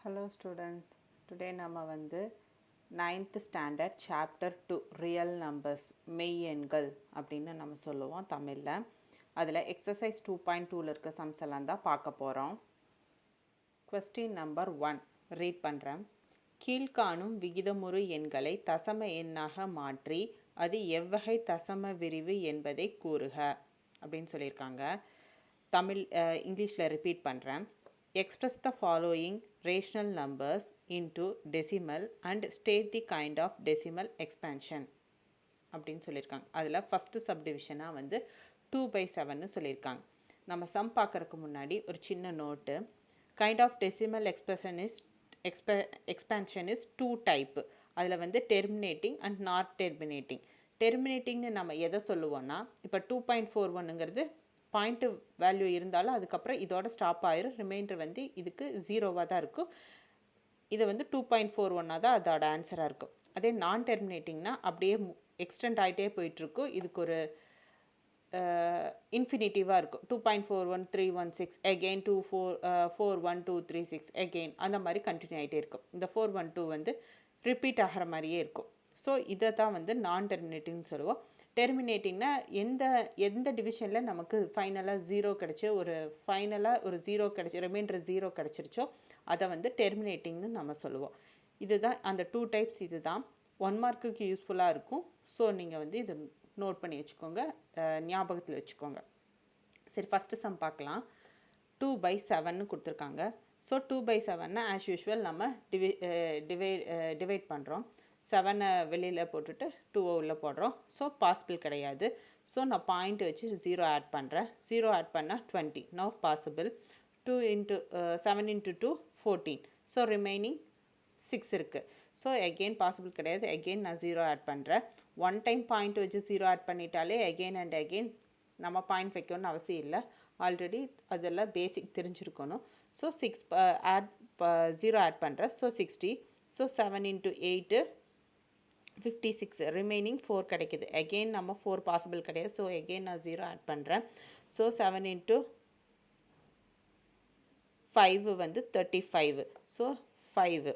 Hello students, today நம்ம வந்து 9th standard chapter 2 real numbers மெய் எண்கள் அப்படின்னு நம்ம சொல்லுவோம் தமிழில். அதில் exercise 2.2ல இருக்க sums எல்லாம் தான் பார்க்க போகிறோம். question number 1 read பண்ணுறேன். கீழ்காணும் விகிதமுறு எண்களை தசம எண்ணாக மாற்றி அது எவ்வகை தசம விரிவு என்பதை கூறுக அப்படின்னு சொல்லியிருக்காங்க. தமிழ் இங்கிலீஷில் ரிப்பீட் பண்ணுறேன். Express the following rational numbers into decimal and state the kind of decimal expansion அப்படின்னு சொல்லியிருக்காங்க. அதில் ஃபஸ்ட்டு சப்டிவிஷனாக வந்து 2/7 சொல்லியிருக்காங்க. நம்ம சம் பார்க்குறதுக்கு முன்னாடி ஒரு சின்ன note. Kind of decimal expansion is 2 type. அதில் வந்து டெர்மினேட்டிங் அண்ட் நாட் டெர்மினேட்டிங். டெர்மினேட்டிங்னு நம்ம எதை சொல்லுவோன்னா, இப்போ 2.41ங்கிறது பாயிண்ட்டு வேல்யூ இருந்தாலும் அதுக்கப்புறம் இதோட ஸ்டாப் ஆயிரும். ரிமைண்டர் வந்து இதுக்கு 0வாக தான் இருக்கும். இது வந்து 2.41 தான் அதோட ஆன்சராக இருக்கும். அதே நான் டெர்மினேட்டிங்னா அப்படியே எக்ஸ்டெண்ட் ஆகிட்டே போயிட்டுருக்கும். இதுக்கு ஒரு இன்ஃபினிட்டிவாக இருக்கும். 2.41316 அகெயின் 41236 அகெயின் அந்த மாதிரி கண்டினியூ ஆகிட்டே இருக்கும். இந்த 412 வந்து ரிப்பீட் ஆகிற மாதிரியே இருக்கும். ஸோ இதை தான் வந்து நான் டெர்மினேட்டிங்னு சொல்லுவோம். டெர்மினேட்டிங்னா எந்த டிவிஷனில் நமக்கு ஃபைனலாக 0 கிடச்சி ஃபைனலாக ஒரு 0 கிடச்சி ரிமைண்டர் 0 கிடச்சிருச்சோ அதை வந்து டெர்மினேட்டிங்னு நம்ம சொல்லுவோம். இதுதான் அந்த 2 டைப்ஸ். இது தான் 1 மார்க்குக்கு யூஸ்ஃபுல்லாக இருக்கும். ஸோ நீங்கள் வந்து இது நோட் பண்ணி வச்சுக்கோங்க, ஞாபகத்தில் வச்சுக்கோங்க. சரி, ஃபஸ்ட்டு சம் பார்க்கலாம். 2/7 கொடுத்துருக்காங்க. ஸோ 2/7 ஆஸ் யூஷுவல் நம்ம டிவைட் பண்ணுறோம். 7 வெளியில் போட்டுட்டு 2 உள்ளே போடுறோம். ஸோ பாசிபிள் கிடையாது. ஸோ நான் பாயிண்ட் வச்சு 0 ஆட் பண்ணுறேன். 0 ஆட் பண்ணால் 20. No possible. 7 into 2 14. So remaining 6 இருக்குது. ஸோ எகெயின் பாசிபிள் கிடையாது. எகெயின் நான் 0 ஆட் பண்ணுறேன். ஒன் டைம் பாயிண்ட் வச்சு 0 ஆட் பண்ணிட்டாலே எகெயின் அண்ட் எகெயின் நம்ம பாயிண்ட் வைக்கணும்னு அவசியம் இல்லை. ஆல்ரெடி அதெல்லாம் பேசிக் தெரிஞ்சிருக்கணும். ஸோ 0 ஆட் பண்ணுறேன். ஸோ 60. So 7 into 8 56. ரிமைனிங் 4 கிடைக்குது. எகெயின் நம்ம 4 பாசிபிள் கிடையாது. ஸோ எகெயின் நான் 0 ஆட் பண்ணுறேன். ஸோ 7 into 5 வந்து 35. ஸோ 5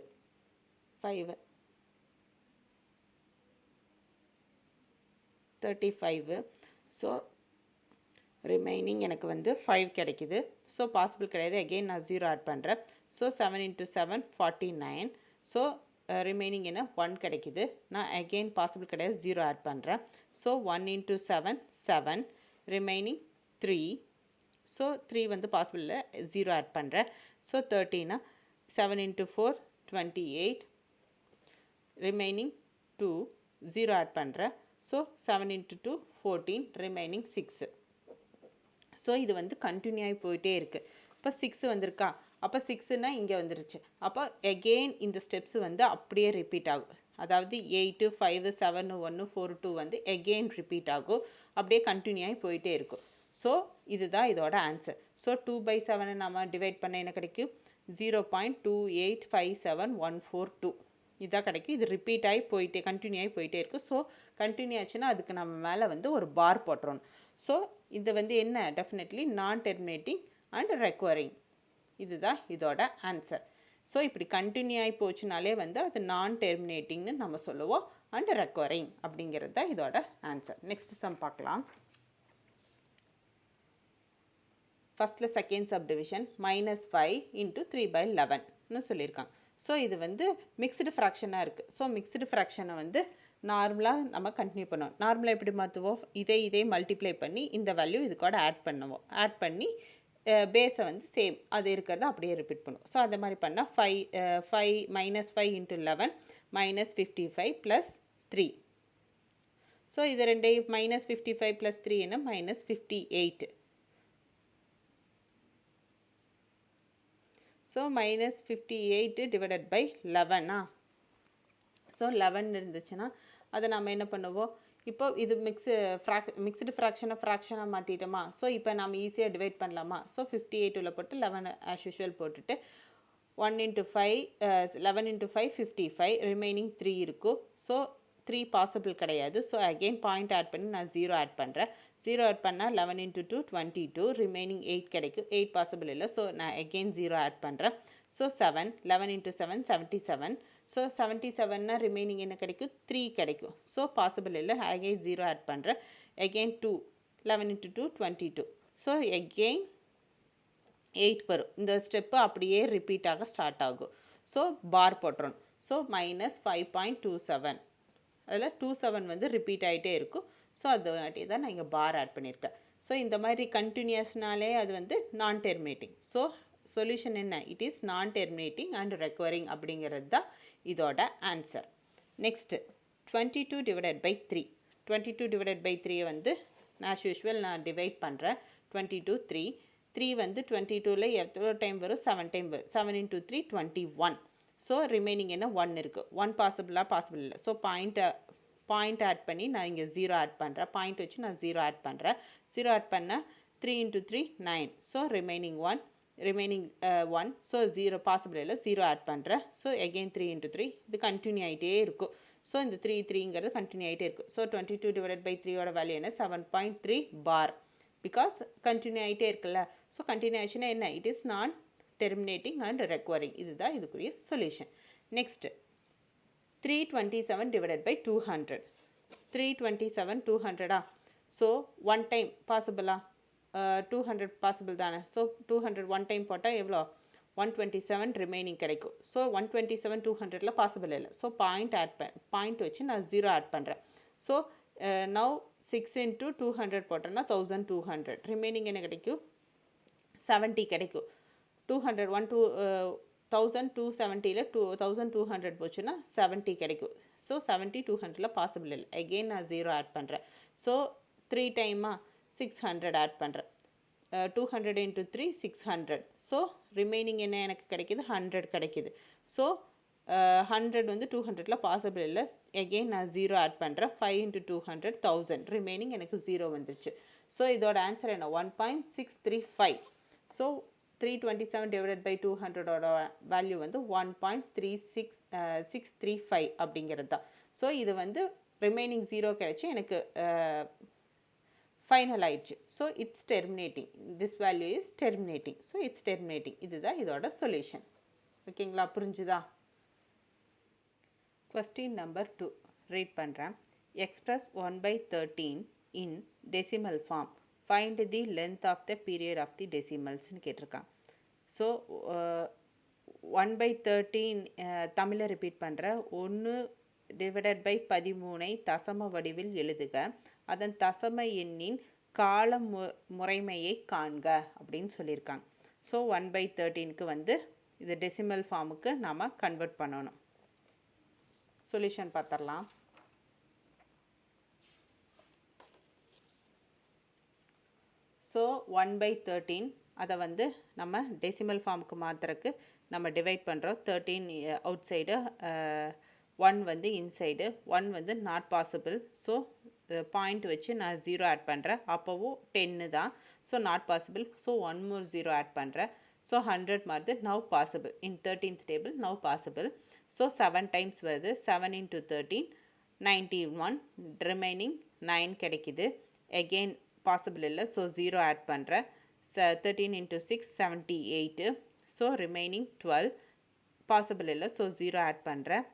35. ஸோ ரிமைனிங் எனக்கு வந்து 5 கிடைக்குது. ஸோ பாசிபிள் கிடையாது. எகெயின் நான் 0 ஆட் பண்ணுறேன். So 7 into 7 49. ஸோ ரிமைனிங் என்ன 1 கிடைக்குது. நான் அகெயின் பாசிபிள் கிடையாது. 0 ஆட் பண்ணுறேன். So 1 into 7 7. ரிமைனிங் 3. ஸோ 3 வந்து பாசிபிள் இல்லை. 0 ஆட் பண்ணுறேன். ஸோ 13. 7 into 4 28. ரிமைனிங் 2. 0 ஆட் பண்ணுறேன். So 7 into 2 14. ரிமைனிங் 6. ஸோ இது வந்து கண்டினியூ ஆகி போயிட்டே இருக்குது. இப்போ 6 வந்திருக்கா, அப்போ 6னா இங்கே வந்துருச்சு. அப்போ எகெயின் இந்த ஸ்டெப்ஸ் வந்து அப்படியே ரிப்பீட் ஆகும். அதாவது 8 5 7 1 4 2 வந்து எகெயின் ரிப்பீட் ஆகும். அப்படியே கண்டினியூ ஆகி போயிட்டே இருக்கும். ஸோ இதுதான் இதோட ஆன்சர். ஸோ 2/7 நம்ம டிவைட் பண்ண என்ன கிடைக்கும்? 0.2857142 இதான் கிடைக்கும். இது ரிப்பீட் ஆகி போயிட்டே கண்டினியூ ஆகி போயிட்டே இருக்குது. ஸோ கண்டினியூ ஆச்சுன்னா அதுக்கு நம்ம மேலே வந்து ஒரு பார் போட்டுறோம். ஸோ இது வந்து என்ன? டெஃபினெட்லி நான் டெர்மினேட்டிங் அண்ட் ரெக்வரிங். இதுதான் இதோட ஆன்சர். ஸோ இப்படி கண்டினியூ ஆகி போச்சுனாலே வந்து அது நான் டெர்மினேட்டிங்னு நம்ம சொல்லுவோம். அண்ட் ரெக்வரிங் அப்படிங்கிறது தான் இதோட ஆன்சர். நெக்ஸ்ட் சம் பார்க்கலாம். ஃபஸ்ட்டில் செகண்ட் சப்டிவிஷன் -5 into 3/11ன்னு சொல்லியிருக்காங்க. ஸோ இது வந்து மிக்ஸ்டு ஃப்ராக்ஷனாக இருக்குது. ஸோ மிக்ஸ்டு ஃப்ராக்ஷனை வந்து நார்மலாக நம்ம கண்டினியூ பண்ணுவோம். நார்மலாக எப்படி மாற்றுவோம்? இதே மல்டிப்ளை பண்ணி இந்த வேல்யூ இது கூட ஆட் பண்ணுவோம். ஆட் பண்ணி பேஸை வந்து சேம் அது இருக்கிறத அப்படியே ரிப்பீட் பண்ணுவோம். ஸோ அந்த மாதிரி பண்ணால் -5 into 11 -55 + 3. ஸோ இது ரெண்டையும் -55 + 3 என்ன? -58. So -58 divided by 11. ஸோ 11 இருந்துச்சுன்னா அதை நம்ம என்ன பண்ணுவோம்? இப்போ இது மிக்ஸ்டு ஃப்ராக்ஷனாக மாற்றிட்டோமா? ஸோ இப்போ நம்ம ஈஸியாக டிவைட் பண்ணலாமா? ஸோ 58 உள்ள போட்டு 11 ஆஸ் யூஷுவல் போட்டுட்டு 1 into 5 11 into 5 55. ரிமைனிங் 3 இருக்கும். ஸோ 3 பாசிபிள் கிடையாது. ஸோ அகெயின் பாயிண்ட் ஆட் பண்ணி நான் 0 ஆட் பண்ணுறேன். 0 ஆட் பண்ணால் 11 into 2 22. ரிமைனிங் 8 கிடைக்கும். 8 பாசிபிள் இல்லை. ஸோ நான் அகெயின் 0 ஆட் பண்ணுறேன். So 7 11 into 7 77. ஸோ 77னா ரிமைனிங் என்ன கிடைக்கும் 3 கிடைக்கும். ஸோ பாசிபிள் இல்லை. அகெயின் 0 ஆட் பண்ணுறேன். Again 2 11 into 2 22. ஸோ அகெயின் 8 வரும். இந்த ஸ்டெப்பு அப்படியே ரிப்பீட் ஆக ஸ்டார்ட் ஆகும். ஸோ பார் போட்டுறோம். ஸோ -5.27. அதில் 27 வந்து ரிப்பீட் ஆகிட்டே இருக்கும். ஸோ அதுவாட்டி தான் நான் இங்கே பார் ஆட் பண்ணியிருக்கேன். ஸோ இந்த மாதிரி கண்டினியூஸ்னாலே அது வந்து நான் டெர்மினேட்டிங். ஸோ சொல்யூஷன் என்ன? It is non terminating and recurring அப்படிங்கிறது தான் இதோட answer. Next 22 divided by 3. 22 divided by 3 வந்து ஆஸ் யூஷுவல் நான் டிவைட் பண்ணுறேன். 22 3 3 வந்து 22ல் எவ்வளோ டைம் வரும்? 7 டைம் வரும். 7 into 3 21. ஸோ ரிமைனிங் என்ன 1 இருக்குது. 1 பாசிபிள் இல்லை. ஸோ பாயிண்ட் ஆட் பண்ணி நான் இங்கே 0 ஆட் பண்ணுறேன். பாயிண்ட் வச்சு நான் 0 ஆட் பண்ணுறேன். 0 ஆட் பண்ணால் 3 into 3 9. So remaining 1. So 0 possible இல்லை. 0 ஆட் பண்ணுறேன். ஸோ அகெயின் 3 into 3 இது கண்டினியூ ஆகிட்டே இருக்கும். ஸோ இந்த 3ங்கிறது கண்டினியூ ஆகிட்டே இருக்கும். ஸோ 22 divided by 3யோட வேல்யூ என்ன? 7.3 பார். பிகாஸ் கண்டினியூ ஆகிட்டே இருக்குல்ல. ஸோ கண்டினியூ ஆச்சுன்னா என்ன? It is non terminating and recurring. இதுதான் இதுக்குரிய solution. Next 327 divided by 200. 327 200. So 1 time பாசிபிளா? 200 பாசிபிள் தானே. ஸோ 200 1 டைம் போட்டால் எவ்வளோ? 127 ரிமைனிங் கிடைக்கும். ஸோ 127 200ல் பாசிபிள் இல்லை. ஸோ பாயிண்ட் வச்சு நான் 0 ஆட் பண்ணுறேன். ஸோ நவ் 6 into 200 போட்டோன்னா 1200. ரிமைனிங் என்ன கிடைக்கும்? 70 கிடைக்கும். 200 1270ல் 2200 போச்சுன்னா 70 கிடைக்கும். ஸோ 70 200ல் பாசிபிள் இல்லை. அகெயின் நான் 0 ஆட் பண்ணுறேன். ஸோ 3 டைமா 600 ஆட் பண்ணுறேன். 200 into 3 600. ஸோ ரிமைனிங் என்ன எனக்கு கிடைக்கிது? 100 கிடைக்கிது. ஸோ 100 வந்து 200ல் பாசிபிள் இல்லை. அகெயின் நான் 0 ஆட் பண்ணுறேன். 5 into 200 1000. ரிமைனிங் எனக்கு 0 வந்துருச்சு. ஸோ இதோட ஆன்சர் என்ன? 1.635. ஸோ 327 divided by 200ஓட வேல்யூ வந்து 1.635 அப்படிங்கிறது தான். ஸோ இது வந்து ரிமைனிங் 0 கிடைச்சி எனக்கு ஃபைனல் ஆயிடுச்சு. So it's terminating. This value is terminating. So it's terminating. இதுதான் இதோட சொல்யூஷன். ஓகேங்களா? புரிஞ்சுதா? கொஸ்டின் நம்பர் 2 ரீட் பண்ணுறேன். Express 1/13 in decimal form. Find the length of the period of the டெசிமல்ஸ்னு கேட்டிருக்கான். ஸோ 1/13 தமிழில் ரிப்பீட் பண்ணுறேன். 1/13 தசம வடிவில் எழுதுக. அதன் தசம எண்ணின் கால முறைமையை காண்க அப்படின்னு சொல்லியிருக்காங்க. ஸோ 1/13க்கு வந்து இது டெசிமல் ஃபார்முக்கு நாம் கன்வெர்ட் பண்ணணும். சொல்யூஷன் பார்த்துடலாம். ஸோ 1/13 அதை வந்து நம்ம டெசிமல் ஃபார்முக்கு மாற்றுறதுக்கு நம்ம டிவைட் பண்ணுறோம். 13 அவுட் சைடு, 1 வந்து இன்சைடு, 1 வந்து நாட் பாசிபிள். ஸோ பாயிண்ட் வச்சு நான் 0 ஆட் பண்ணுறேன். அப்போவும் 10 தான். So not possible. So 1 more 0 add பண்ணுறேன். ஸோ 100 மாறுது. Now possible. In 13th table now possible. So 7 times வருது. 7 into 13 91. ரிமைனிங் 9 கிடைக்குது. அகெயின் பாசிபிள் இல்லை. ஸோ 0 ஆட் பண்ணுறேன். 13 into 6 78. ஸோ ரிமைனிங் 12 பாசிபிள் இல்லை. ஸோ 0 ஆட் பண்ணுறேன்.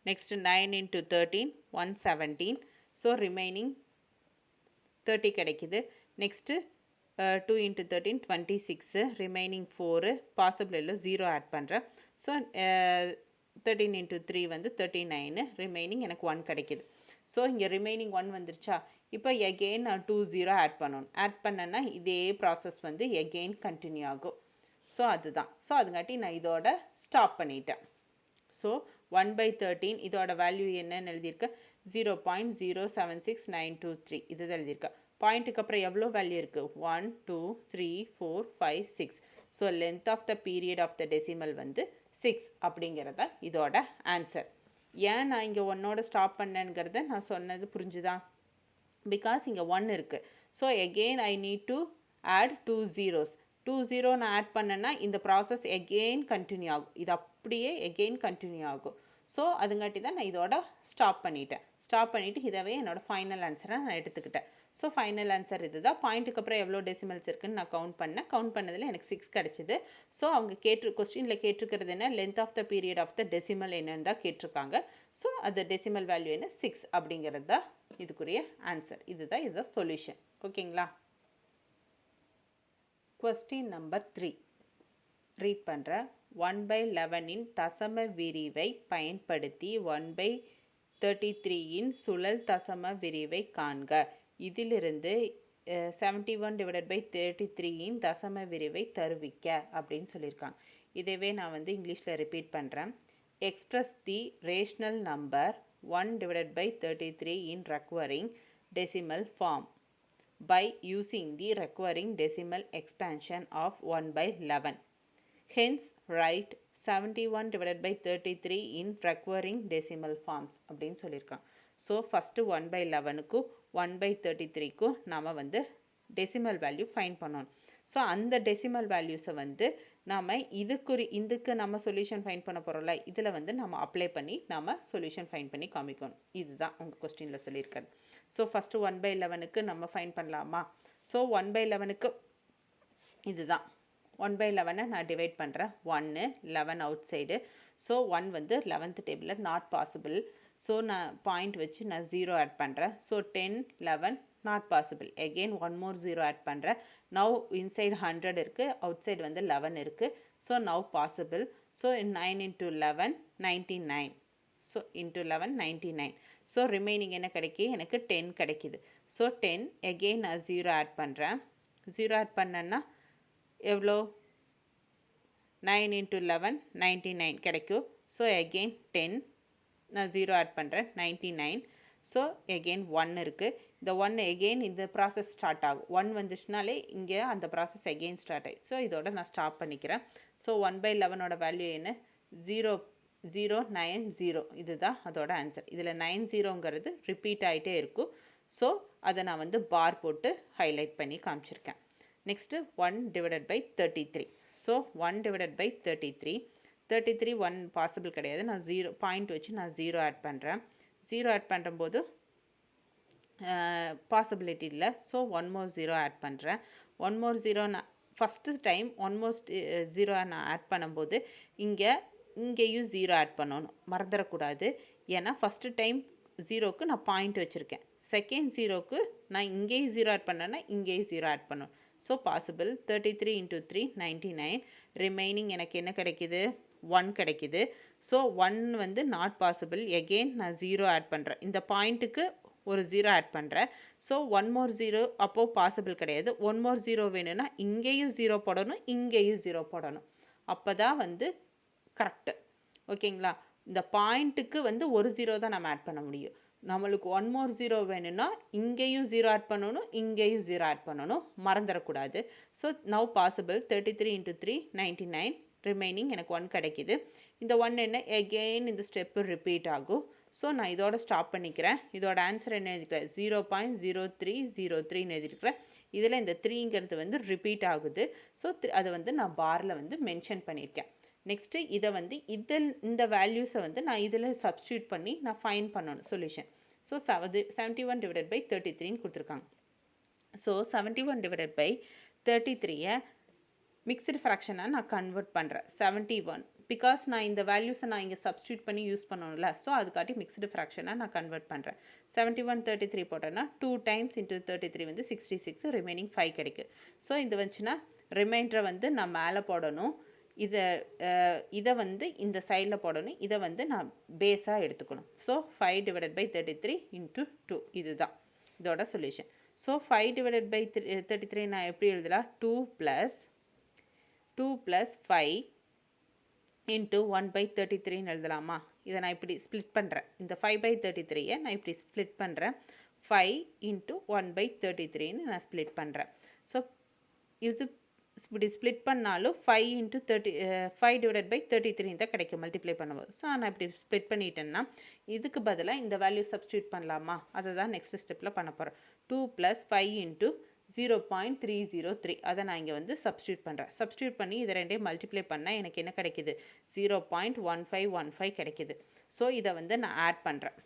Next 9 into 13 117. ஸோ ரிமைனிங் 30 கிடைக்குது. Next 2 into 13 26. Remaining 4 possible இல்லை. 0 ஆட் பண்ணுறேன். ஸோ 13 into 3 வந்து 39. ரிமைனிங் எனக்கு 1 கிடைக்குது. ஸோ இங்கே ரிமைனிங் 1 வந்துருச்சா? இப்போ எகெயின் நான் 2 0 ஆட் பண்ணணும். ஆட் பண்ணேன்னா இதே ப்ராசஸ் வந்து எகெயின் கண்டினியூ ஆகும். ஸோ அதுதான். ஸோ அதுங்காட்டி நான் இதோட ஸ்டாப் பண்ணிட்டேன். ஸோ 1/13 இதோட வேல்யூ என்னன்னு எழுதியிருக்கேன்? 0.076923 இது தான் எழுதியிருக்கேன். பாயிண்ட்டுக்கு அப்புறம் எவ்வளோ வேல்யூ இருக்குது? 1 2 3 4 5 6. So length of the period of the decimal வந்து 6 அப்படிங்கிறத இதோட ஆன்சர். ஏன் நான் இங்கே 1ஓட ஸ்டாப் பண்ணேங்கிறத நான் சொன்னது புரிஞ்சுதான்? பிகாஸ் இங்கே 1 இருக்குது. So again I need to add 2 zeros. 2 0 நான் ஆட் பண்ணேன்னா இந்த ப்ராசஸ் எகெயின் கண்டினியூ ஆகும். இது அப்படியே எகெயின் கண்டினியூ ஆகும். ஸோ அதுங்காட்டி தான் நான் இதோட ஸ்டாப் பண்ணிட்டேன். ஸ்டாப் பண்ணிவிட்டு இதவே என்னோடய ஃபைனல் ஆன்சரை நான் எடுத்துக்கிட்டேன். ஸோ ஃபைனல் ஆன்சர் இது தான். பாயிண்ட்டுக்கு அப்புறம் எவ்வளோ டெசிமல்ஸ் இருக்குன்னு நான் கவுண்ட் பண்ணதில் எனக்கு 6 கிடச்சிது. ஸோ அவங்க கொஸ்டினில் கேட்டிருக்கிறது என்ன, length of the period of the decimal என்னன்னு தான் கேட்டிருக்காங்க. ஸோ அது டெசிமல் வேல்யூ என்ன 6 அப்படிங்கிறது தான் இதுக்குரிய ஆன்சர். இதுதான் சொல்யூஷன். ஓகேங்களா? கொஸ்டின் நம்பர் 3 ரீட் பண்ணுறேன். 1/11 தசம விரிவை பயன்படுத்தி 1/33 சுழல் தசம விரிவை காண்க. இதிலிருந்து 71/33 தசம விரிவை தருவிக்க அப்படின்னு சொல்லியிருக்காங்க. இதவே நான் இங்கிலீஷில் ரிப்பீட் பண்ணுறேன். Express the rational number 1/33 in recurring decimal form by using the recurring decimal expansion of 1/11. Hence, write 71/33 in recurring decimal forms அப்படின்னு சொல்லியிருக்காங்க. ஸோ ஃபஸ்ட்டு 1/11க்கும் 1/33க்கும் நாம் டெசிமல் வேல்யூ ஃபைண்ட் பண்ணணும். ஸோ அந்த டெசிமல் வேல்யூஸை நாம் இதுக்கு நம்ம சொல்யூஷன் ஃபைண்ட் பண்ண போகிறோம்ல, இதில் நம்ம அப்ளை பண்ணி நாம் சொல்யூஷன் ஃபைண்ட் பண்ணி காமிக்கணும். இதுதான் உங்கள் கொஸ்டினில் சொல்லியிருக்காரு. ஸோ ஃபஸ்ட்டு 1/11க்கு நம்ம ஃபைண்ட் பண்ணலாமா? ஸோ 1/11க்கு இதுதான் 1/11 நான் டிவைட் பண்ணுறேன். 1 11 அவுட் சைடு. ஸோ 1 11th டேபிளில் நாட் பாசிபிள். ஸோ நான் பாயிண்ட் வச்சு நான் 0 ஆட் பண்ணுறேன். So 10 11 not possible. Again 1 more 0 add பண்ணுறேன். நவ் இன்சைடு 100 இருக்குது, அவுட் சைடு 11 இருக்குது. So now possible. So 9 into 11 99. So into 11 99. So remaining என்ன கிடைக்கி? எனக்கு 10 கிடைக்கிது. ஸோ 10 எகெயின் நான் 0 ஆட் பண்ணுறேன். 0 ஆட் பண்ணேன்னா எவ்வளோ? 9 into 11 99 கிடைக்கும். ஸோ எகெயின் 10 நான் 0 ஆட் பண்ணுறேன் 99. ஸோ எகெயின் 1 இருக்குது. இந்த 1 எகெயின் இந்த ப்ராசஸ் ஸ்டார்ட் ஆகும். 1 வந்துச்சுனாலே இங்கே அந்த ப்ராசஸ் எகெயின் ஸ்டார்ட் ஆகி, ஸோ இதோட நான் ஸ்டாப் பண்ணிக்கிறேன். ஸோ 1/11ஓட வேல்யூ என்ன? 0.090. இதுதான் அதோட ஆன்சர். இதில் 90ங்கிறது ரிப்பீட் ஆகிட்டே இருக்கும். ஸோ அதை நான் பார் போட்டு ஹைலைட் பண்ணி காமிச்சிருக்கேன். நெக்ஸ்ட்டு 1/33. ஸோ 1/33 1 பாசிபிள் கிடையாது. நான் 0 பாயிண்ட் வச்சு நான் 0 ஆட் பண்ணுறேன். 0 ஆட் பண்ணும்போது பாசிபிலிட்டி இல்லை. ஸோ 1 more 0 ஆட் பண்ணுறேன். 1 more 0 நான் ஃபஸ்ட்டு டைம் 1 more 0 நான் ஆட் பண்ணும்போது இங்கேயும் 0 ஆட் பண்ணணும், மறந்துடக்கூடாது. ஏன்னா ஃபஸ்ட்டு டைம் 0க்கு நான் பாயிண்ட் வச்சுருக்கேன். செகண்ட் 0க்கு நான் இங்கேயும் 0 ஆட் பண்ணேன்னா இங்கேயும் 0 ஆட் பண்ணணும். So possible. 33 into 3 99. ரிமைனிங் எனக்கு என்ன கிடைக்கிது? 1 கிடைக்கிது. So 1 not possible. எகெயின் நான் 0 ஆட் பண்ணுறேன். இந்த பாயிண்ட்டுக்கு ஒரு 0 ஆட் பண்ணுறேன். ஸோ 1 more 0 அப்போது பாசிபிள் கிடையாது. 1 more 0 வேணும்னா இங்கேயும் 0 போடணும், இங்கேயும் 0 போடணும். அப்போ தான் கரெக்டு. ஓகேங்களா? இந்த பாயிண்ட்டுக்கு ஒரு 0 தான் நம்ம ஆட் பண்ண முடியும். நம்மளுக்கு 1 more 0 வேணும்னா இங்கேயும் 0 ஆட் பண்ணணும், இங்கேயும் 0 ஆட் பண்ணணும், மறந்துடக்கூடாது. So now possible. 33 into 3 99. Remaining எனக்கு 1 கிடைக்கிது. இந்த 1 என்ன? எகெயின் இந்த ஸ்டெப்பு ரிப்பீட் ஆகும். ஸோ நான் இதோட ஸ்டாப் பண்ணிக்கிறேன். இதோட ஆன்சர் என்ன எழுதிக்கிறேன்? 0.0303 எழுதிருக்கிறேன். இதில் இந்த 3ங்கிறது ரிப்பீட் ஆகுது. ஸோ அதை நான் பாரில் மென்ஷன் பண்ணியிருக்கேன். நெக்ஸ்ட்டு இதை இந்த வேல்யூஸை நான் இதில் சப்ஸ்டியூட் பண்ணி நான் ஃபைண்ட் பண்ணணும் சொல்யூஷன். ஸோ 71/33 கொடுத்துருக்காங்க. ஸோ 71/33 மிக்சடு ஃப்ராக்ஷனாக நான் கன்வெர்ட் பண்ணுறேன். 71 பிகாஸ் நான் இந்த வேல்யூஸை நான் இங்கே சப்ஸ்டியூட் பண்ணி யூஸ் பண்ணணும்ல, ஸோ அதுக்காட்டி மிக்சடு ஃப்ராக்ஷனாக நான் கன்வெர்ட் பண்ணுறேன். 71/33 போட்டேன்னா 2 times into 33 66. ரிமைனிங் 5 கிடைக்கும். ஸோ இது வந்துச்சுன்னா ரிமைண்டரை நான் மேலே போடணும். இதை இந்த சைடில் போடணும். இதை நான் பேஸாக எடுத்துக்கணும். So 5/33 into 2. இதுதான் இதோட சொல்யூஷன். ஸோ 5/33 நான் எப்படி எழுதலாம்? 2 plus 5 into 1/33 எழுதலாமா? இதை நான் இப்படி ஸ்ப்ளிட் பண்ணுறேன். இந்த 5/33 நான் இப்படி ஸ்ப்ளிட் பண்ணுறேன். 5 into 1/33 நான் ஸ்ப்ளிட் பண்ணுறேன். ஸோ இது இப்படி ஸ்ப்ளிட் பண்ணாலும் 5/33 தான் கிடைக்கும் மல்டிப்ளை பண்ணும்போது. ஸோ நான் இப்படி ஸ்ப்ளிட் பண்ணிட்டேன்னா இதுக்கு பதிலாக இந்த வேல்யூ சப்ஸ்டியூட் பண்ணலாமா? அதை தான் நெக்ஸ்ட் ஸ்டெப்பில் பண்ண போகிறேன். 2 + 5 into 0.303 அதை நான் இங்கே சப்ஸ்டியூட் பண்ணுறேன். சப்ஸ்டியூட் பண்ணி இதை ரெண்டையும் மல்டிப்ளை பண்ணால் எனக்கு என்ன கிடைக்கிது? 0.1515 கிடைக்கிது. ஸோ இதை நான் ஆட் பண்ணுறேன்.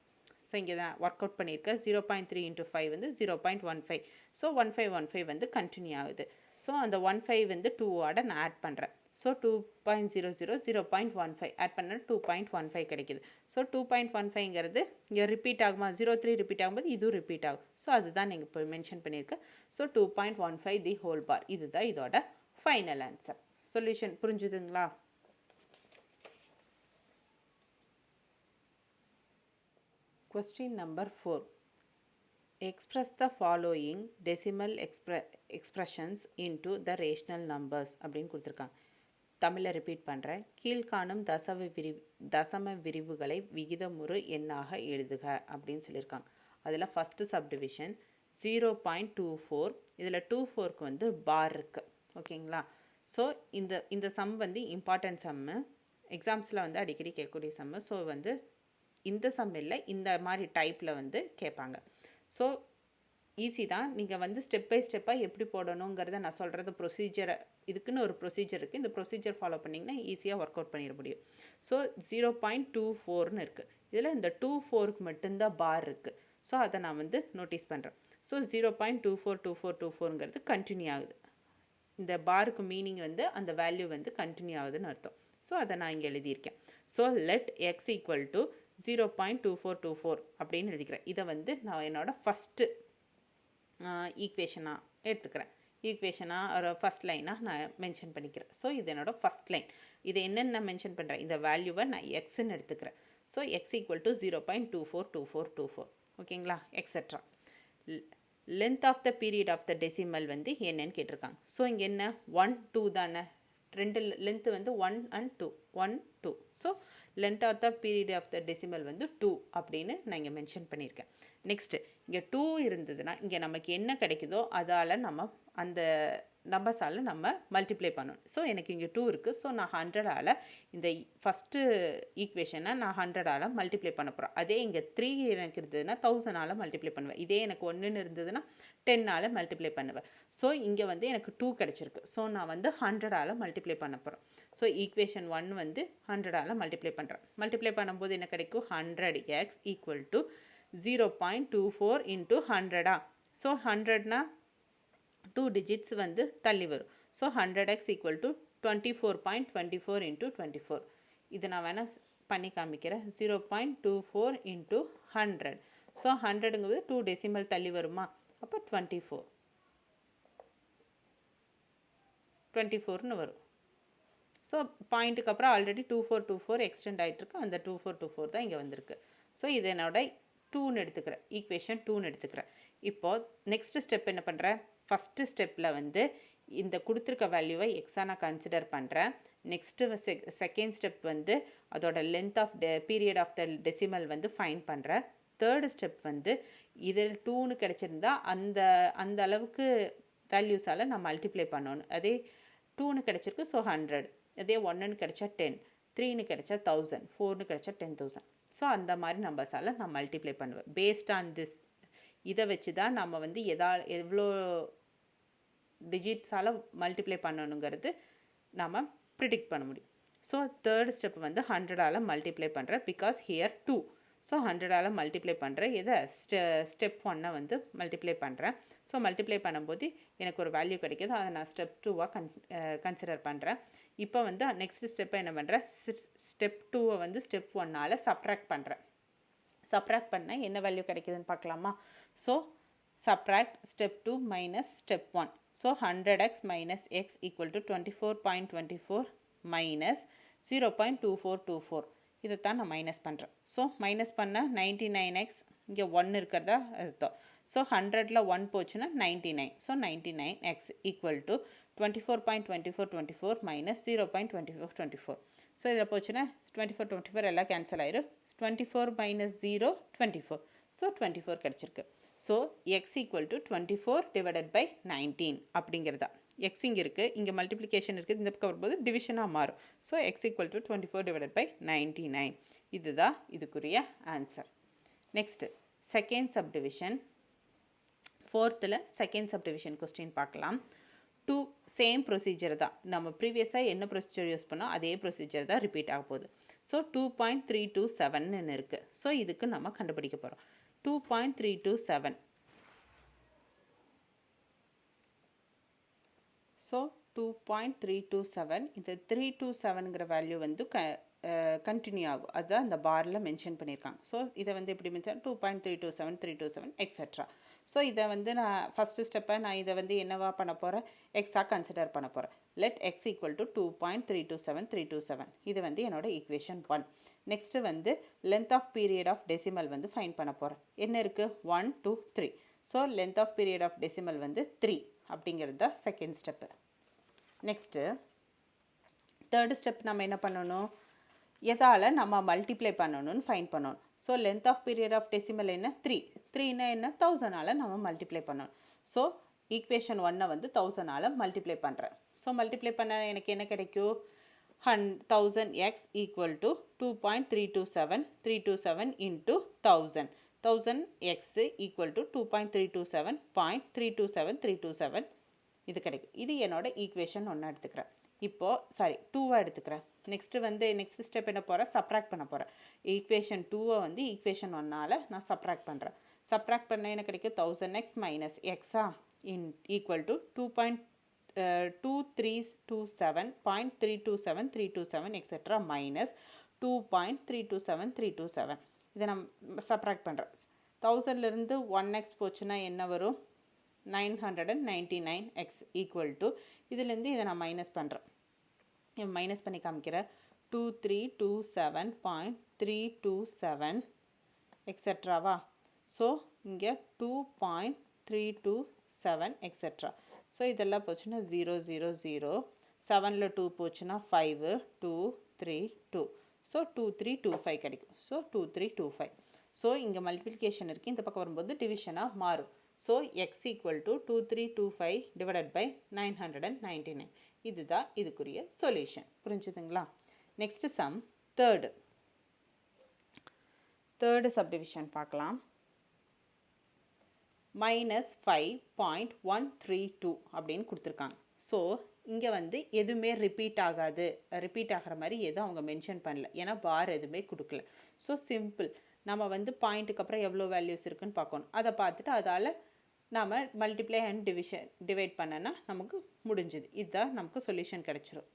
ஸோ இங்கே தான் ஒர்க் அவுட் பண்ணியிருக்கேன். 0.3 இன்ட்டு 5 வந்து 0.15. ஸோ 1515 வந்து கண்டினியூ ஆகுது. ஸோ அந்த 15 வந்து 2ஓட நான் ஆட் பண்ணுறேன். ஸோ 2.00 0.15 ஆட் பண்ண 2.15 கிடைக்குது. ஸோ 2.15ங்கிறது இங்கே ரிப்பீட் ஆகுமா, 03 ரிப்பீட் ஆகும்போது இதுவும் ரிப்பீட் ஆகும். ஸோ அதுதான் நீங்கள் இப்போ மென்ஷன் பண்ணியிருக்கேன். ஸோ 2.15 தி ஹோல் பார். இதுதான் இதோட ஃபைனல் ஆன்சர். சொல்யூஷன் புரிஞ்சுதுங்களா? Question number 4. Express the following decimal expressions into the rational numbers அப்படின்னு கொடுத்துருக்காங்க. தமிழில் ரிப்பீட் பண்ணுறேன். கீழ்காணும் தசம விரிவுகளை விகிதமுறு எண்ணாக எழுதுக அப்படின்னு சொல்லியிருக்காங்க. அதில் ஃபஸ்ட்டு சப்டிவிஷன் 0.24. இதில் 24க்கு வந்து பார் இருக்குது. ஓகேங்களா? ஸோ இந்த சம் வந்து இம்பார்ட்டன்ட் சம்மு, எக்ஸாம்ஸில் வந்து அடிக்கடி கேட்கக்கூடிய சம்மு. ஸோ வந்து இந்த சம் இல்லை, இந்த மாதிரி டைப்பில் வந்து கேட்பாங்க. ஸோ ஈஸி தான். நீங்கள் வந்து ஸ்டெப் பை ஸ்டெப்பாக எப்படி போடணுங்கிறத நான் சொல்கிறது ப்ரொசீஜரை, இதுக்குன்னு ஒரு ப்ரொசீஜர் இருக்குது. இந்த ப்ரொசீஜர் ஃபாலோ பண்ணிங்கன்னா ஈஸியாக ஒர்க் அவுட் பண்ணிட முடியும். ஸோ 0.24ன்னு இருக்குது. இதில் இந்த 24க்கு மட்டும்தான் பார் இருக்குது. ஸோ அதை நான் வந்து நோட்டீஸ் பண்ணுறேன். ஸோ 0.242424ங்கிறது கண்டினியூ ஆகுது. இந்த பாருக்கு மீனிங் வந்து அந்த வேல்யூ வந்து கண்டினியூ ஆகுதுன்னு அர்த்தம். ஸோ அதை நான் இங்கே எழுதியிருக்கேன். So let x equal to 0.2424 அப்படின்னு எழுதிக்கிறேன். இதை வந்து நான் என்னோட ஃபஸ்ட்டு ஈக்குவேஷனாக எடுத்துக்கிறேன். ஈக்குவேஷனாக ஒரு ஃபஸ்ட் லைனாக நான் மென்ஷன் பண்ணிக்கிறேன். ஸோ இது என்னோட ஃபஸ்ட் லைன். இதை என்னென்னு நான் மென்ஷன் பண்ணுறேன், இந்த வேல்யூவை நான் எக்ஸ்ன்னு எடுத்துக்கிறேன். So X equal to 0.242424. ஓகேங்களா? Etcetera. Length of the period of the decimal வந்து என்னன்னு கேட்டிருக்காங்க. ஸோ இங்கே என்ன 1 2 தானே, ரெண்டு லென்த்து வந்து 1 and 2 1 2. So length of the period of the decimal வந்து 2 அப்படின்னு நான் இங்கே மென்ஷன் பண்ணியிருக்கேன். நெக்ஸ்ட்டு இங்கே 2 இருந்ததுன்னா இங்கே நமக்கு என்ன கிடைக்குதோ அதால் நம்ம அந்த நம்பர்ஸால் நம்ம மல்டிப்ளை பண்ணணும். ஸோ எனக்கு இங்கே 2 இருக்குது. ஸோ நான் 100ஆல் இந்த ஃபஸ்ட்டு ஈக்குவேஷனை நான் 100ஆல் மல்டிப்ளை பண்ண போகிறேன். அதே இங்கே 3 எனக்கு இருந்ததுன்னா 1000ஆல் மல்டிப்ளை பண்ணுவேன். இதே எனக்கு 1ன்னு இருந்ததுன்னா 10ஆல் மல்டிப்ளை பண்ணுவேன். ஸோ இங்கே வந்து எனக்கு 2 கிடச்சிருக்கு. ஸோ நான் வந்து 100ஆல் மல்டிப்ளை பண்ண போகிறேன். ஸோ ஈக்குவேஷன் 1 வந்து 100ஆல் மல்டிப்ளை பண்ணுறேன். மல்டிப்ளை பண்ணும்போது என்ன கிடைக்கும், 100x equal to 0.24 into 100. So 100னா 2 டிஜிட்ஸ் வந்து தள்ளி வரும். So 100x equal to 24.24 into 24. இது நான் வேணால் பண்ணி காமிக்கிறேன். 0.24 இன்ட்டு 100. ஸோ 100ங்கிறது 2 டெசிமல் தள்ளி வருமா, அப்போ 24ன்னு வரும். ஸோ பாயிண்ட்டுக்கு அப்புறம் ஆல்ரெடி 2424 எக்ஸ்டெண்ட் ஆகிட்டுருக்கு. அந்த 2424 தான் இங்கே வந்திருக்கு. ஸோ இது என்னோட 2ன்னு எடுத்துக்கிறேன், ஈக்குவேஷன் 2ன்னு எடுத்துக்கிறேன். இப்போது நெக்ஸ்ட்டு ஸ்டெப் என்ன பண்ணுறேன், ஃபஸ்ட்டு ஸ்டெப்பில் வந்து இந்த கொடுத்துருக்க வேல்யூவை எக்ஸாக நான் கன்சிடர் பண்ணுறேன். நெக்ஸ்ட்டு செகண்ட் ஸ்டெப் வந்து அதோட length of period of the decimal வந்து ஃபைண்ட் பண்ணுறேன். தேர்டு ஸ்டெப் வந்து இதில் 2ன்னு கிடச்சிருந்தா அந்த அளவுக்கு வேல்யூஸால் நான் மல்டிப்ளை பண்ணணும். அதே 2ன்னு கிடச்சிருக்கு, ஸோ 100. அதே 1ன்னு கிடச்சா 10, 3ன்னு கிடச்சா 1000, 4ன்னு கிடச்சா 10,000. ஸோ அந்த மாதிரி நம்பர்ஸால் நான் மல்டிப்ளை பண்ணுவேன். பேஸ்ட் ஆன் திஸ் இதை வச்சு தான் நம்ம வந்து எவ்வளோ டிஜிட்ஸால் மல்டிப்ளை பண்ணணுங்கிறது நம்ம ப்ரிடிக்ட் பண்ண முடியும். ஸோ தேர்ட் ஸ்டெப் வந்து 100ஆல் மல்டிப்ளை பண்ணுறேன். Because here 2. ஸோ 100ஆல் மல்டிப்ளை பண்ணுறேன். இதை ஸ்டெப் 1 வந்து மல்டிப்ளை பண்ணுறேன். ஸோ மல்டிப்ளை பண்ணும்போது எனக்கு ஒரு வேல்யூ கிடைக்கிது. அதை நான் ஸ்டெப் 2வாக கன்சிடர் பண்ணுறேன். இப்போ வந்து நெக்ஸ்ட் ஸ்டெப்பை என்ன பண்ணுறேன், ஸ்டெப் 2வை வந்து ஸ்டெப் 1ஆல் சப்ராக்ட் பண்ணுறேன். சப்ராக்ட் பண்ணால் என்ன வேல்யூ கிடைக்குதுன்னு பார்க்கலாமா. So subtract step 2 minus step 1. So 100x minus X equal to 24.24 minus 0.2424. இதைத்தான் நான் மைனஸ் பண்ணுறேன். ஸோ மைனஸ் பண்ணால் 99x, இங்கே 1 இருக்கிறதா அர்த்தம். ஸோ 100ல் 1 போச்சுன்னா 99. So 99x equal to 24.2424 minus 0.2424. So இதில் போச்சுன்னா 24 எல்லாம் கேன்சல் ஆயிரும். 24 மைனஸ் 0 24. ஸோ 24 கிடச்சிருக்கு. So X equal to 24 divided by 19 அப்படிங்கிறதா. எக்ஸ் இங்கே இருக்குது, இங்கே மல்டிப்ளிகேஷன் இருக்குது, இந்த பக்கம் வரும்போது டிவிஷனாக மாறும். So X equal to 24 divided by 99. இதுதான் இதுக்குரிய ஆன்சர். Next second subdivision. ஃபோர்த்தில் செகண்ட் சப்டிவிஷன் கொஸ்டின் பார்க்கலாம். சேம் ப்ரொசீஜர் தான். நம்ம ப்ரீவியஸாக என்ன ப்ரொசீஜர் யூஸ் பண்ணோம் அதே ப்ரொசீஜர் தான் ரிப்பீட் ஆக போகுது. ஸோ 2.327 இருக்குது. ஸோ இதுக்கு நம்ம கண்டுபிடிக்க போகிறோம். 2.327. ஸோ 2.327, இந்த 327ங்கிற வேல்யூ வந்து கண்டினியூ ஆகும். அதுதான் இந்த பாரில் மென்ஷன் பண்ணியிருக்காங்க. ஸோ இதை வந்து எப்படி மென்ஷன் 2.327 327 எக்ஸெட்ரா. ஸோ இதை வந்து நான் ஃபஸ்ட்டு ஸ்டெப்பை நான் இதை வந்து என்னவா பண்ண போகிறேன், எக்ஸாக கன்சிடர் பண்ண போகிறேன். Let x equal to 2.327 327. இது வந்து என்னோட ஈக்குவேஷன் 1. நெக்ஸ்ட்டு வந்து length of period of decimal வந்து ஃபைன் பண்ண போகிறேன். என்ன இருக்குது, 1 2 3. So length of period of decimal வந்து 3 அப்படிங்கிறது தான் second step. Next third step நம்ம என்ன பண்ணணும், எதால் நம்ம மல்டிப்ளை பண்ணணும்னு ஃபைன் பண்ணணும். So length of period of decimal என்ன 3, 3னா என்ன 1000ஆல் நம்ம மல்டிப்ளை பண்ணணும். ஸோ ஈக்குவேஷன் 1 வந்து 1000ஆல் மல்டிப்ளை பண்ணுறேன். ஸோ மல்டிப்ளை பண்ண எனக்கு என்ன கிடைக்கும், 1000x equal to 2.327 327 into 1000. 1000x equal to 2.327 327 இது கிடைக்கும். இது என்னோட ஈக்குவேஷன் 1 எடுத்துக்கிறேன். இப்போது 2 எடுத்துக்கிறேன். நெக்ஸ்ட்டு வந்து நெக்ஸ்ட் ஸ்டெப் என்ன போகிறேன், சப்ராக்ட் பண்ண போகிறேன். ஈக்குவேஷன் 2 வந்து ஈக்குவேஷன் 1ஆல் நான் சப்ராக்ட் பண்ணுறேன். சப்ராக்ட் பண்ண என்ன கிடைக்கும், 1000x மைனஸ் எக்ஸா ஈக்குவல் டு 2.327 327 எக்ஸெட்ரா மைனஸ் 2.327 327. இதை நம்ம சப்ராக்ட் பண்ணுறேன். 1000லேருந்து 1x போச்சுன்னா என்ன வரும், 999x ஈக்குவல் டு இதுலேருந்து இதை நான் மைனஸ் பண்ணுறேன். மைனஸ் பண்ணி காமிக்கிறேன். 2327.327 எக்ஸெட்ராவா. ஸோ இங்கே 2.327 எக்ஸெட்ரா. ஸோ இதெல்லாம் போச்சுன்னா 0 0 0. 7ல் 2 போச்சுன்னா 5 2 3 2. ஸோ 2325 கிடைக்கும். ஸோ 2325. ஸோ இங்கே மல்டிப்ளிகேஷன் இருக்குது, இந்த பக்கம் வரும்போது டிவிஷனாக மாறும். So X equal to 2325 divided by 999. இதுதான் இதுக்குரிய சொல்யூஷன். புரிஞ்சுதுங்களா? நெக்ஸ்ட் சம் தேர்டு சப்டிவிஷன் பார்க்கலாம். -5.132 அப்படின்னு கொடுத்துருக்காங்க. ஸோ இங்கே வந்து எதுவுமே ரிப்பீட் ஆகிற மாதிரி எதுவும் அவங்க மென்ஷன் பண்ணல, ஏன்னா பார் எதுவுமே கொடுக்கல. ஸோ சிம்பிள், நம்ம வந்து பாயிண்ட்டுக்கு அப்புறம் எவ்வளோ வேல்யூஸ் இருக்குன்னு பார்க்கணும். அதை பார்த்துட்டு அதால் நாம் மல்டிப்ளை அண்ட் டிவைட் பண்ணனா நமக்கு முடிஞ்சுது. இதுதான் நமக்கு சொல்யூஷன் கிடச்சிரும்.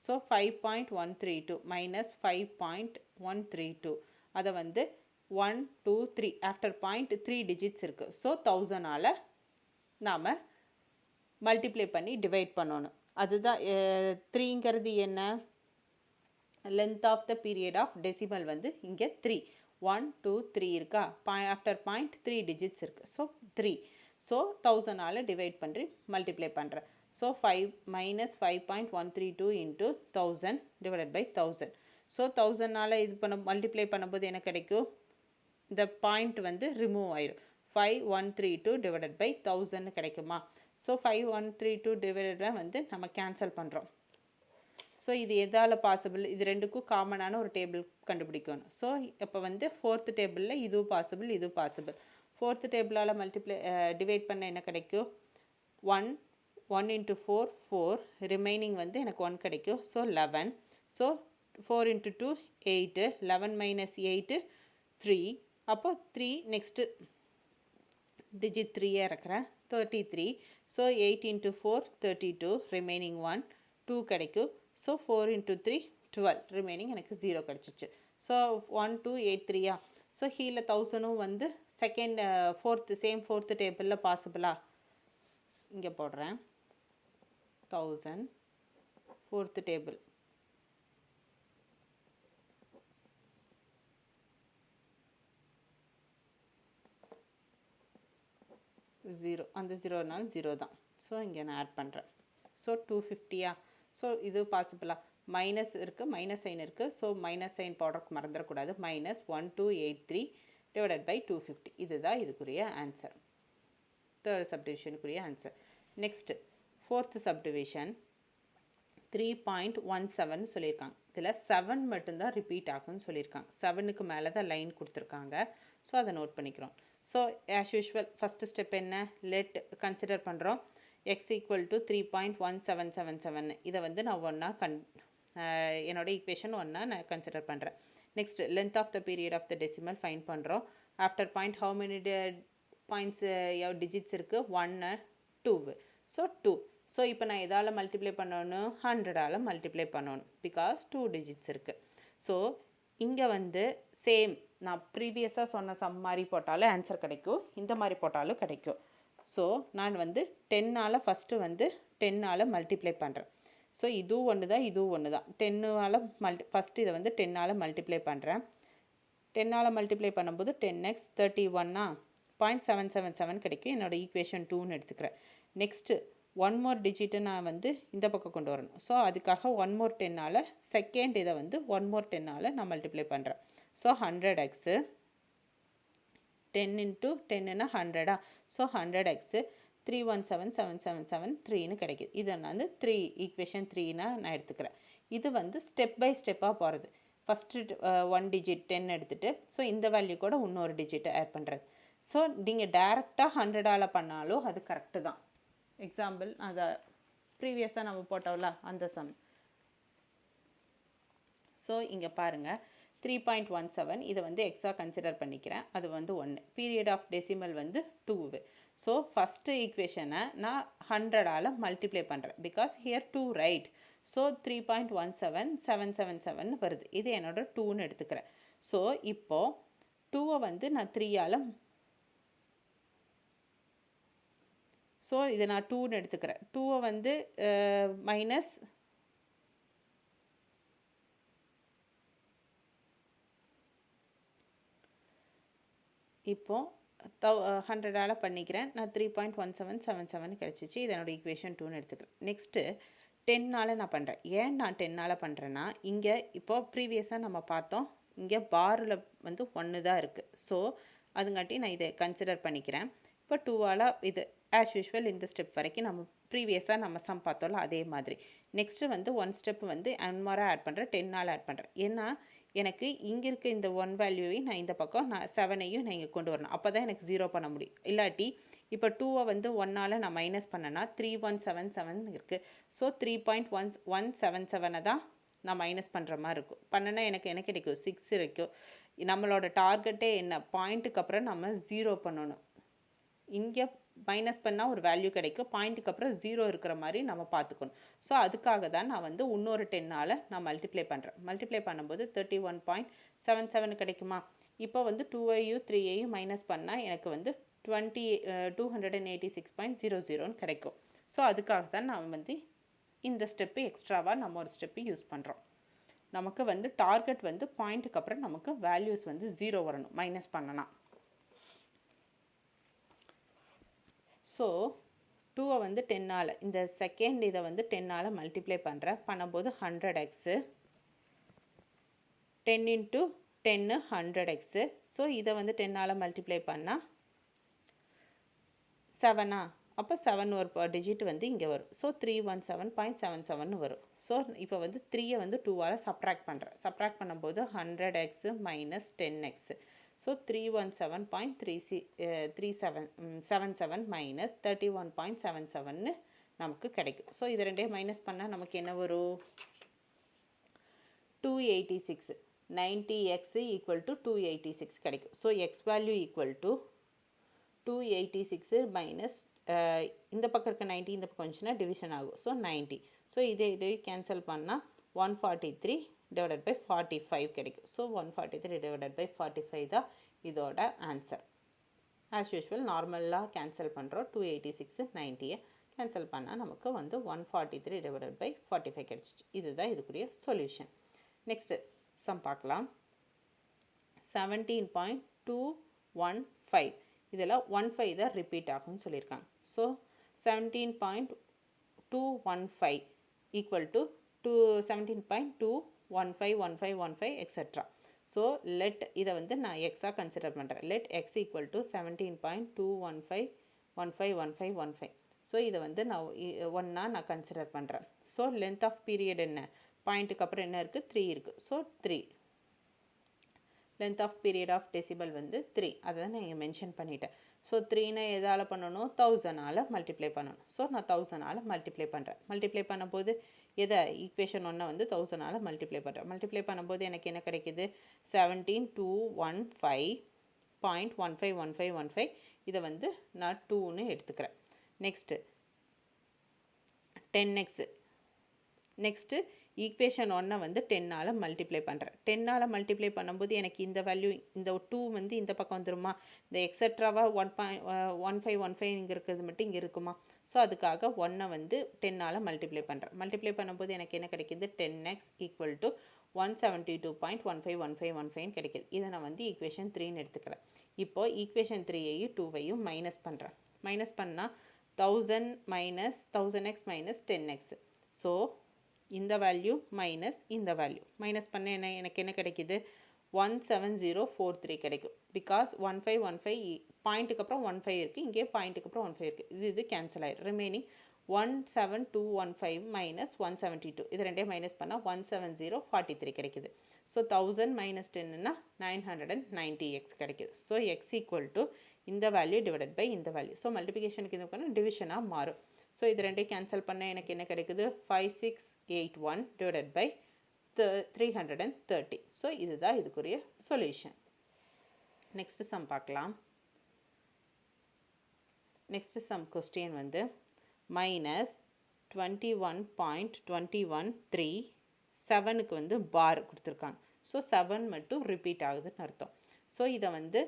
ஸோ 5.132 மைனஸ் 5.132 அதை வந்து 1 2 3 ஆஃப்டர் பாயிண்ட் 3 டிஜிட்ஸ் இருக்குது. ஸோ 1000ஆல் நாம் மல்டிப்ளை பண்ணி டிவைட் பண்ணணும். அதுதான் 3ங்கிறது என்ன, length of the period of decimal வந்து இங்கே 3 1 2 3 இருக்கா, ஆஃப்டர் பாயிண்ட் 3 டிஜிட்ஸ் இருக்குது. ஸோ 3. ஸோ 1000ஆல் டிவைட் பண்ணி மல்டிப்ளை பண்ணுறேன். So 5 minus 5.132 into 1000 divided by 1000. So 1000ஆல் இது மல்டிப்ளை பண்ணும்போது என்ன கிடைக்கும், இந்த பாயிண்ட் வந்து ரிமூவ் ஆயிடும். 5132 டிவைடட் பை 1000 கிடைக்குமா. ஸோ 5132 டிவைடட் வந்து நம்ம கேன்சல் பண்ணுறோம். ஸோ இது எதால் பாசிபிள், இது ரெண்டுக்கும் காமனான ஒரு டேபிள் கண்டுபிடிக்கணும். ஸோ இப்போ வந்து 4th டேபிளில் இதுவும் பாசிபிள் இதுவும் பாசிபிள். 4th டேபிளால் டிவைட் பண்ண என்ன கிடைக்கும், 1 இன்ட்டு 4 4, ரிமைனிங் வந்து எனக்கு 1 கிடைக்கும். ஸோ 11. So 4 into 2 8, 11 minus 8 3. அப்போ 3 next digit 3 இறக்குறேன் 33. So 8 into 4 32, remaining 1 2 கிடைக்கும். ஸோ 4 இன்ட்டு 3 12, ரிமைனிங் எனக்கு 0 கிடச்சிச்சு. ஸோ 1 2 8 3. ஸோ கீழே 1000 வந்து ஃபோர்த்து டேபிளில் பாசிபிளா, இங்கே போடுறேன் 1000 4th டேபிள். ஜீரோ, அந்த 0னாலும் 0 தான். ஸோ இங்கே நான் ஆட் பண்ணுறேன். ஸோ 250. ஸோ இது பாசிபிளா, மைனஸ் இருக்குது மைனஸ் சைன் இருக்குது. ஸோ மைனஸ் சைன் போடுறதுக்கு மறந்துடக்கூடாது. -1283 டிவைடட் பை 250. இதுதான் இதுக்குரிய ஆன்சர், தேர்ட் சப்டிவிஷனுக்குரிய ஆன்சர். நெக்ஸ்ட்டு 4th சப்டிவிஷன் 3.17 சொல்லியிருக்காங்க. இதில் 7 மட்டும்தான் ரிப்பீட் ஆகும்னு சொல்லியிருக்காங்க. 7க்கு மேலே தான் லைன் கொடுத்துருக்காங்க. ஸோ அதை நோட் பண்ணிக்கிறோம். So as usual first step என்ன, லெட் கன்சிடர் பண்ணுறோம். X equal to 3.1777. இதை வந்து நான் ஒன்றா என்னோட ஈக்குவேஷன் 1 நான் கன்சிடர் பண்ணுறேன். Next length of the period of the decimal find பண்ணுறோம். After point how many points digits இருக்குது? 1 2. ஸோ 2. ஸோ இப்போ நான் எதால் மல்டிப்ளை பண்ணணும்? 100ஆல் மல்டிப்ளை பண்ணணும், பிகாஸ் 2 டிஜிட்ஸ் இருக்குது. ஸோ இங்கே வந்து சேம் நான் ப்ரீவியஸாக சொன்ன சம் மாதிரி போட்டாலும் ஆன்சர் கிடைக்கும், இந்த மாதிரி போட்டாலும் கிடைக்கும். ஸோ நான் வந்து 10ஆல் ஃபஸ்ட்டு வந்து 10ஆல் மல்டிப்ளை பண்ணுறேன். ஸோ இதுவும் ஒன்று தான், இதுவும் ஒன்று தான். 10ஆல் ஃபஸ்ட்டு இதை வந்து 10ஆல் மல்டிப்ளை பண்ணுறேன். 10ஆல் மல்டிப்ளை பண்ணும்போது 10x 31 0.777 கிடைக்கும். என்னோட ஈக்குவேஷன் 2ன்னு எடுத்துக்கிறேன். நெக்ஸ்ட்டு ஒன் மோர் டிஜிட்டை நான் வந்து இந்த பக்கம் கொண்டு வரணும். ஸோ அதுக்காக 1 more 10ஆல் செகண்ட் இதை வந்து 1 more 10ஆல் நான் மல்டிப்ளை பண்ணுறேன். So 100x 10 into 10ன்னா 100. So 100x 3177773ன்னு கிடைக்கிது. இதை நான் வந்து 3 ஈக்குவேஷன் 3னா நான் எடுத்துக்கிறேன். இது வந்து ஸ்டெப் பை ஸ்டெப்பாக போகிறது. ஃபஸ்ட்டு 1 digit 10 எடுத்துகிட்டு ஸோ இந்த வேல்யூ கூட இன்னொரு டிஜிட்டை ஆட் பண்ணுறது. ஸோ நீங்கள் டேரெக்டாக 100ஆல் பண்ணாலும் அது கரெக்டு தான். எக்ஸாம்பிள் அதை ப்ரீவியஸாக நம்ம போட்டோம்ல அந்த சம். ஸோ இங்கே பாருங்கள் 3.17 இதை வந்து எக்ஸாக கன்சிடர் பண்ணிக்கிறேன். அது வந்து 1. பீரியட் ஆஃப் டெசிமல் வந்து 2. ஸோ ஃபஸ்ட்டு ஈக்குவேஷனை நான் 100ஆல் மல்டிப்ளை பண்ணுறேன், பிகாஸ் ஹியர் 2 ரைட். ஸோ 3.17777 வருது. இது என்னோட 2ன்னு எடுத்துக்கிறேன். ஸோ இப்போது 2வை வந்து நான் 3ஆல், ஸோ இதை நான் 2ன்னு எடுத்துக்கிறேன். 2வை வந்து மைனஸ் இப்போது 100ஆல் பண்ணிக்கிறேன். நான் 3.1777 கிடச்சிச்சு. இது என்னோட ஈக்குவேஷன் 2ன்னு எடுத்துக்கிறேன். நெக்ஸ்ட்டு 10ஆல் நான் பண்ணுறேன். ஏன் நான் 10ஆல் பண்ணுறேன்னா, இங்கே இப்போது ப்ரீவியஸாக நம்ம பார்த்தோம், இங்கே பாரில் வந்து 1 தான் இருக்குது. ஸோ அதுங்காட்டி நான் இதை கன்சிடர் பண்ணிக்கிறேன். இப்போ 2ஆல் இது ஆஸ் யூஷுவல் இந்த ஸ்டெப் வரைக்கும் நம்ம ப்ரீவியஸாக நம்ம சம் பார்த்தோம்ல அதே மாதிரி. நெக்ஸ்ட்டு வந்து 1 ஸ்டெப் வந்து அன்மாராக ஆட் பண்ணுறேன், 10ஆல் ஆட் பண்ணுறேன். ஏன்னா எனக்கு இங்கே இருக்க இந்த 1 வேல்யூவையும் நான் இந்த பக்கம் நான் 7ஐயும் நான் இங்கே கொண்டு வரணும். அப்போ தான் எனக்கு 0 பண்ண முடியும். இல்லாட்டி இப்போ 2வை வந்து 1ஆல் நான் மைனஸ் பண்ணேன்னா 3177 இருக்குது. ஸோ 3.1177 தான் நான் மைனஸ் பண்ணுற மாதிரி இருக்கும். பண்ணனா எனக்கு என்ன கிடைக்கும்? 6 கிடைக்கும். நம்மளோட டார்கெட்டே என்ன? பாயிண்ட்டுக்கு அப்புறம் நம்ம 0 பண்ணணும். இங்கே மைனஸ் பண்ணால் ஒரு வேல்யூ கிடைக்கும், பாயிண்ட்டுக்கு அப்புறம் 0 இருக்கிற மாதிரி நம்ம பார்த்துக்கணும். ஸோ அதுக்காக தான் நான் வந்து இன்னொரு 10ஆல் நான் மல்டிப்ளை பண்ணுறேன். மல்டிப்ளை பண்ணும்போது 31.77 கிடைக்குமா? இப்போ வந்து 2ஐயும் 3ஐயும் மைனஸ் பண்ணால் எனக்கு வந்து 286.00ன்னு கிடைக்கும். ஸோ அதுக்காக தான் நான் வந்து இந்த ஸ்டெப்பு எக்ஸ்ட்ராவாக நம்ம ஒரு ஸ்டெப்பு யூஸ் பண்ணுறோம். நமக்கு வந்து டார்கெட் வந்து பாயிண்ட்டுக்கு அப்புறம் நமக்கு வேல்யூஸ் வந்து 0 வரணும் மைனஸ் பண்ணனா. ஸோ 2வை வந்து 10ஆல், இந்த செகண்ட் இதை வந்து 10ஆல் மல்டிப்ளை பண்ணும்போது 100x 10 into 10 100x. ஸோ இதை வந்து 10ஆல் மல்டிப்ளை பண்ணால் 7. அப்போ 7 ஒரு டிஜிட் வந்து இங்கே வரும். ஸோ 317.77 வரும். ஸோ இப்போ வந்து 3ஐ வந்து 2ஆல் சப்ராக்ட் பண்ணுறேன். சப்ராக்ட் பண்ணும்போது 100x minus 10x. So 317.77 minus 31.77 நமக்கு கிடைக்கும். ஸோ இது ரெண்டையும் மைனஸ் பண்ணால் நமக்கு என்ன வரும்? 286. 90x ஈக்குவல் டு 286 கிடைக்கும். So X value equal to 286 minus இந்த பக்கம் இருக்க 90 இந்த பக்கம் வந்துச்சுன்னா டிவிஷன் ஆகும். ஸோ 90. ஸோ இதை கேன்சல் பண்ணால் 143 divided by 45 கிடைக்கும். ஸோ 143 divided by 45 தான் இதோட ஆன்சர். ஆஸ் யூஷுவல் நார்மலாக கேன்சல் பண்ணுறோம். 286 90ஐ கேன்சல் பண்ணால் நமக்கு வந்து 143 divided by 45 கிடைச்சிச்சு. இதுதான் இதுக்குரிய சொல்யூஷன். நெக்ஸ்ட்டு சம் பார்க்கலாம். 17.215 இதில் 15 தான் ரிப்பீட் ஆகும்னு சொல்லியிருக்காங்க. So 17.215 equal to 17.215 etcetera. So let இதை வந்து நான் எக்ஸாக கன்சிடர் பண்ணுறேன். Let x equal to 17.215. So இதை வந்து நான் ஒன்றா நான் கன்சிடர் பண்ணுறேன். ஸோ லென்த் ஆஃப் பீரியட் என்ன? பாயிண்ட்டுக்கு அப்புறம் என்ன இருக்குது? 3 இருக்குது. So 3. Length of period of decimal வந்து 3. அதை தான் நான் இங்கே மென்ஷன் பண்ணிட்டேன். ஸோ 3னா எதால் பண்ணணும்? 1000ஆல் மல்டிப்ளை பண்ணணும். ஸோ நான் 1000ஆல் மல்டிப்ளை பண்ணுறேன். மல்டிப்ளை பண்ணும்போது எதை ஈக்குவேஷன் ஒன்றை வந்து 1000ஆல் மல்டிப்ளை பண்ணுறேன். மல்டிப்ளை பண்ணும்போது எனக்கு என்ன கிடைக்குது 17215.151515. இதை வந்து நான் 2ன்னு எடுத்துக்கிறேன். Next 10x. நெக்ஸ்ட்டு ஈக்குவேஷன் ஒன்றை வந்து 10ஆல் மல்டிப்ளை பண்ணுறேன். 10ஆல் மல்டிப்ளை பண்ணும்போது எனக்கு இந்த வேல்யூ இந்த 2 வந்து இந்த பக்கம் வந்துருமா, இந்த எக்ஸட்ராவாக 1.1515 இங்கே இருக்கிறது மட்டும் இங்கே இருக்குமா. ஸோ அதுக்காக 1ஐ வந்து 10ஆல் மல்டிப்ளை பண்ணுறேன். மல்டிப்ளை பண்ணும்போது எனக்கு என்ன கிடைக்கிது 10x ஈக்குவல் டு 172.151515 கிடைக்கிது. இதை நான் வந்து ஈக்குவேஷன் 3ன்னு எடுத்துக்கிறேன். இப்போது ஈக்குவேஷன் 3ஐயும் 2ஐயும் மைனஸ் பண்ணுறேன். மைனஸ் பண்ணால் 1000 minus 1000x minus 10x. So இந்த வேல்யூ மைனஸ் இந்த வேல்யூ மைனஸ் பண்ண எனக்கு என்ன கிடைக்கிது 17043 கிடைக்கும். பிகாஸ் 1515 பாயிண்ட்டுக்கு அப்புறம் 15 இருக்குது, இங்கே பாயிண்ட்டுக்கு அப்புறம் 15 இருக்குது. இது கேன்சல் ஆயிடும். ரிமைனிங் 17215 மைனஸ் 172, இது ரெண்டையும் மைனஸ் பண்ணால் 17043 கிடைக்குது. ஸோ 1000 மைனஸ் 10ன்னா 990x கிடைக்குது. ஸோ எக்ஸ் ஈக்குவல் டு இந்த வேல்யூ டிவைடட் பை இந்த வேல்யூ. ஸோ மல்டிபிகேஷனுக்கு இது பண்ணால் டிவிஷனாக மாறும். ஸோ இது ரெண்டையும் கேன்சல் பண்ண எனக்கு என்ன கிடைக்குது 5681 டிவைடட் பை 330. ஸோ இதுதான் இதுக்குரிய சொல்யூஷன். நெக்ஸ்ட் சம் பார்க்கலாம். நெக்ஸ்ட் சம் கொஸ்டின் வந்து மைனஸ் 21.213 வந்து பார் கொடுத்துருக்காங்க. ஸோ 7 மட்டும் ரிப்பீட் ஆகுதுன்னு அர்த்தம். ஸோ இதை வந்து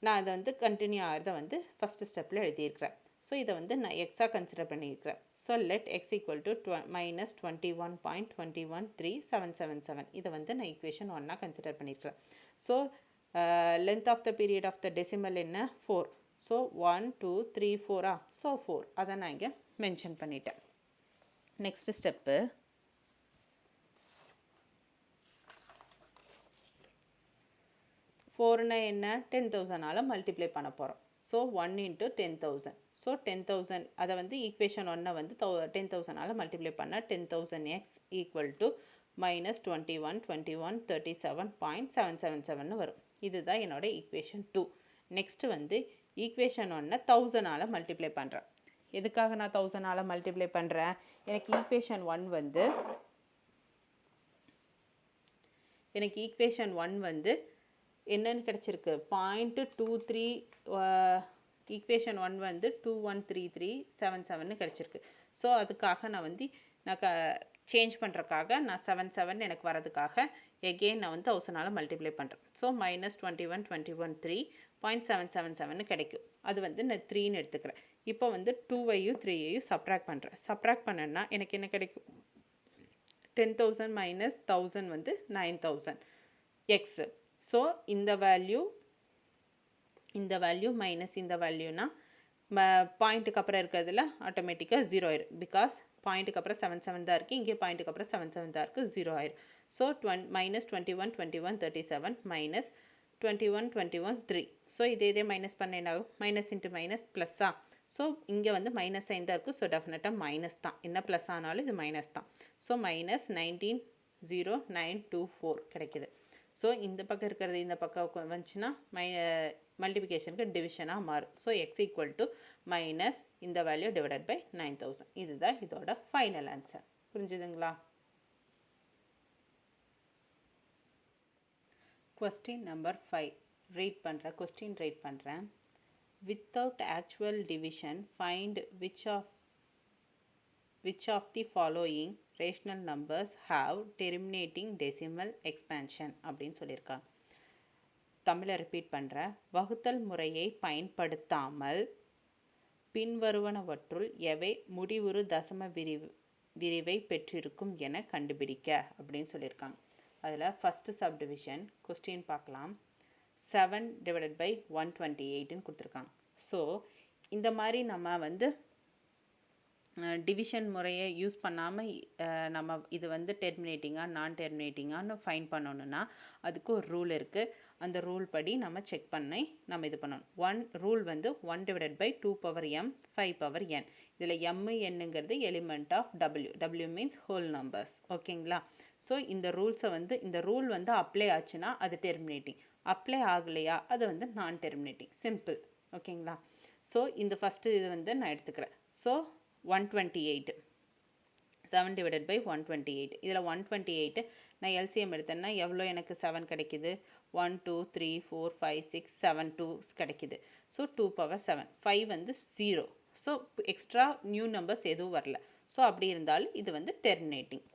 நான் அதை வந்து கண்டினியூ ஆகிறத வந்து ஃபஸ்ட்டு ஸ்டெப்பில் எழுதியிருக்கிறேன். ஸோ இதை வந்து நான் எக்ஸாக கன்சிடர் பண்ணியிருக்கிறேன். So let x equal to minus 21.21377. இதை வந்து நான் ஈக்குவேஷன் ஒன்னாக கன்சிடர் பண்ணியிருக்கிறேன். So length of the period of the decimal என்ன 4. ஸோ 1 2 3 4 ஸோ 4 அதை நான் இங்கே மென்ஷன் பண்ணிட்டேன். நெக்ஸ்ட் ஸ்டெப்பு 4னா என்ன 10,000ஆல் மல்டிப்ளை பண்ண போகிறோம். So 1 into 10,000. ஸோ 10,000 அதை வந்து ஈக்குவேஷன் ஒன்றை வந்து 10,000ஆல் மல்டிப்ளை பண்ணால் 10,000x ஈக்குவல் டு மைனஸ் 2137.777 வரும். இதுதான் என்னோட ஈக்குவேஷன் 2. நெக்ஸ்ட் வந்து ஈக்குவேஷன் ஒன்றை 1000ஆல் மல்டிப்ளை பண்ணுறேன். எதுக்காக நான் 1000ஆல் மல்டிப்ளை பண்ணுறேன், எனக்கு ஈக்குவேஷன் 1 வந்து என்னன்னு கிடச்சிருக்கு 0.23. ஈக்குவேஷன் 1 வந்து 213377 கிடச்சிருக்கு. ஸோ அதுக்காக நான் வந்து சேஞ்ச் பண்ணுறக்காக நான் 77 எனக்கு வரதுக்காக எகெயின் நான் வந்து 1000ஆல் மல்டிப்ளை பண்ணுறேன். ஸோ மைனஸ் 21,213.777 கிடைக்கும். அது வந்து நான் 3ன்னு எடுத்துக்கிறேன். இப்போ வந்து 2ஐயும் 3ஐயும் சப்ராக்ட் பண்ணுறேன். சப்ராக்ட் பண்ணேன்னா எனக்கு என்ன கிடைக்கும் 10,000 மைனஸ் 1000 வந்து 9,000 எக்ஸு. ஸோ இந்த வேல்யூ மைனஸ் இந்த வேல்யூனா பாயிண்ட்டுக்கு அப்புறம் இருக்கிறதுல ஆட்டோமேட்டிக்காக 0 ஆயிடும். பிகாஸ் பாயிண்ட்டுக்கு அப்புறம் 77 தான் இருக்குது, இங்கே பாயிண்ட்டுக்கு அப்புறம் 77 தான் இருக்குது, 0 ஆயிடும். So minus 21,21,37 minus 21,21,3. ஸோ இதே மைனஸ் பண்ண என்ன ஆகும் மைனஸ் இன்ட்டு மைனஸ் ப்ளஸ்ஸா. ஸோ இங்கே வந்து மைனஸ் சைன் தான் இருக்குது. ஸோ டெஃபினட்டாக மைனஸ் தான், என்ன ப்ளஸ் ஆனாலும் இது மைனஸ் தான். ஸோ மைனஸ் 19,0924 கிடைக்கிது. ஸோ இந்த பக்கம் இருக்கிறது இந்த பக்கம் வந்துச்சுன்னா மல்டிபிகேஷனுக்கு டிவிஷனாக மாறும். So X equal to minus இந்த வேல்யூ டிவைடட் பை 9000. இதுதான் இதோட ஃபைனல் ஆன்சர். புரிஞ்சுதுங்களா? கொஸ்டின் நம்பர் 5 ரீட் பண்ணுறேன். Without actual division find which of the following rational numbers have terminating decimal expansion அப்படின்னு சொல்லியிருக்காங்க. தமிழை ரிப்பீட் பண்ணுறேன். வகுத்தல் முறையை பயன்படுத்தாமல் பின்வருவனவற்றுள் எவை முடிவுறு தசம விரிவை பெற்றிருக்கும் என கண்டுபிடிக்க அப்படின்னு சொல்லியிருக்காங்க. அதில் ஃபஸ்ட்டு சப்டிவிஷன் கொஸ்டின் பார்க்கலாம். 7 டிவைடட் பை 128ன்னு கொடுத்துருக்காங்க. ஸோ இந்த மாதிரி நம்ம வந்து டிவிஷன் முறையை யூஸ் பண்ணாமல் நம்ம இது வந்து டெர்மினேட்டிங்காக நான் டெர்மினேட்டிங்கான்னு ஃபைன் பண்ணணுன்னா அதுக்கு ஒரு ரூல் இருக்குது. அந்த ரூல் படி நம்ம செக் பண்ணி நம்ம இது பண்ணணும். ரூல் வந்து 1 டிவைடட் பை 2 பவர் m 5 பவர் n. இதில் m என்னங்கிறது element of w means whole numbers. ஓகேங்களா? ஸோ இந்த ரூல் வந்து அப்ளை ஆச்சுன்னா அது டெர்மினேட்டிங், அப்ளை ஆகலையா அது வந்து நான் டெர்மினேட்டிங். சிம்பிள். ஓகேங்களா? ஸோ இந்த ஃபஸ்ட்டு இது வந்து நான் எடுத்துக்கிறேன். So 128 7 divided by 128. இதில் 128 நான் LCM எடுத்தேன்னா எவ்வளோ எனக்கு 7 கிடைக்குது? 1 2 3 4 5 6 7 2s கிடைக்குது. So 2 power 7. 5 வந்து 0. ஸோ எக்ஸ்ட்ரா நியூ நம்பர்ஸ் எதுவும் வரல. ஸோ அப்படி இருந்தாலும் இது வந்து டெர்மினேட்டிங்.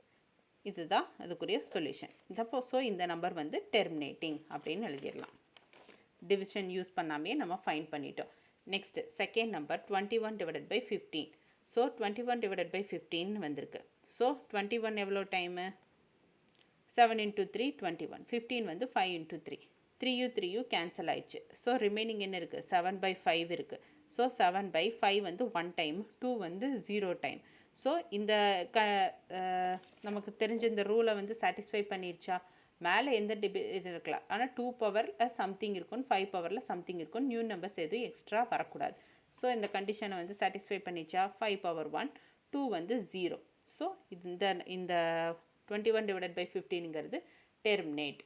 இதுதான் அதுக்குரிய சொல்யூஷன். ஸோ இந்த நம்பர் வந்து டெர்மினேட்டிங் அப்படின்னு எழுதிடலாம். டிவிஷன் யூஸ் பண்ணாமே நம்ம ஃபைண்ட் பண்ணிட்டோம். Next second number 21 divided by 15. So 21 divided by 15 வந்திருக்கு. ஸோ 21 எவ்வளோ டைமு? 7 into 3 21. 15 வந்து 5 into 3. 3u 3u கேன்சல் ஆயிடுச்சு. ஸோ ரிமைனிங் என்ன இருக்குது? 7 by 5 இருக்குது. ஸோ 7 by 5 வந்து 1 டைம், 2 வந்து 0 டைம். ஸோ இந்த நமக்கு தெரிஞ்ச இந்த ரூலை வந்து சாட்டிஸ்ஃபை பண்ணிருச்சா? மேலே எந்த இது இருக்கலாம், ஆனால் 2 பவரில் சம்திங் இருக்கும், 5 பவரில் சம்திங் இருக்கும், நியூ நம்பர்ஸ் எதுவும் எக்ஸ்ட்ரா வரக்கூடாது. ஸோ இந்த கண்டிஷனை வந்து சாட்டிஸ்ஃபை பண்ணிச்சா? 5 பவர் 1, 2 வந்து 0. ஸோ இந்த 21 divided by 15ங்கிறது terminate.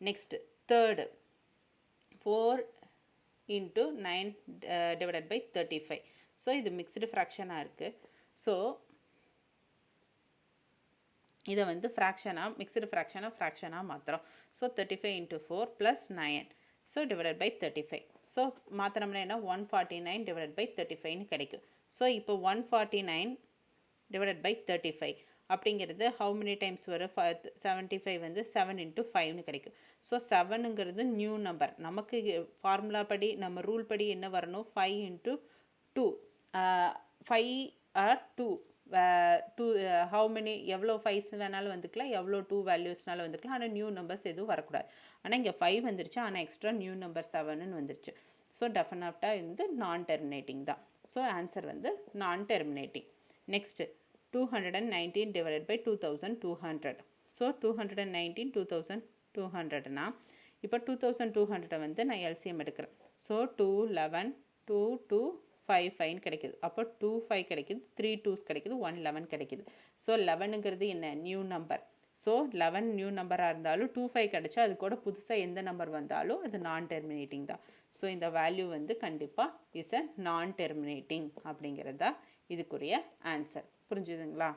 Next third 4 into 9 divided by 35. ஸோ இது மிக்ஸ்டு ஃப்ராக்ஷனாக இருக்குது. ஸோ இதை வந்து மிக்ஸ்டு ஃப்ராக்ஷனாக மாத்திரம். So 35 into 4 plus 9. So divided by 35. So மாத்திரம்னா என்ன? 149 divided by 35ன்னு கிடைக்கும். ஸோ இப்போ 149 divided by 35 அப்படிங்கிறது how many times வரும்? 75 வந்து 7 into 5ன்னு கிடைக்கும். ஸோ 7ங்கிறது நியூ நம்பர். நமக்கு ஃபார்முலா படி நம்ம ரூல் படி என்ன வரணும்? 5 into 2. 5 or 2. 2 how many எவ்வளோ 5s வேணாலும் வந்துக்கலாம், எவ்வளோ 2 வேல்யூஸ்னாலும் வந்துக்கலாம், ஆனால் நியூ நம்பர்ஸ் எதுவும் வரக்கூடாது. ஆனால் இங்கே 5 வந்துருச்சு, ஆனால் எக்ஸ்ட்ரா நியூ நம்பர் 7ன்னு வந்துருச்சு. ஸோ டெஃபினட்டாக வந்து நான் டெர்மினேட்டிங் தான். ஸோ ஆன்சர் வந்து non terminating. Next 219 divided by 2200. So 219 2200னா இப்போ 2200 வந்து நான் LCM எடுக்கிறேன். ஸோ 2 11 2 2 5 5 கிடைக்குது. அப்போ 2 5 கிடைக்குது, 3 2s கிடைக்குது, 1 11 கிடைக்குது. ஸோ 11ங்கிறது என்ன? New number. ஸோ 11 நியூ நம்பராக இருந்தாலும் 2 5 கிடைச்சா அது கூட புதுசாக எந்த நம்பர் வந்தாலும் அது நான் டெர்மினேட்டிங் தான். ஸோ இந்த வேல்யூ வந்து கண்டிப்பாக இஸ் அ நான் டெர்மினேட்டிங் அப்படிங்கிறது தான் இதுக்குரிய ஆன்சர். புரிஞ்சுதுங்களா?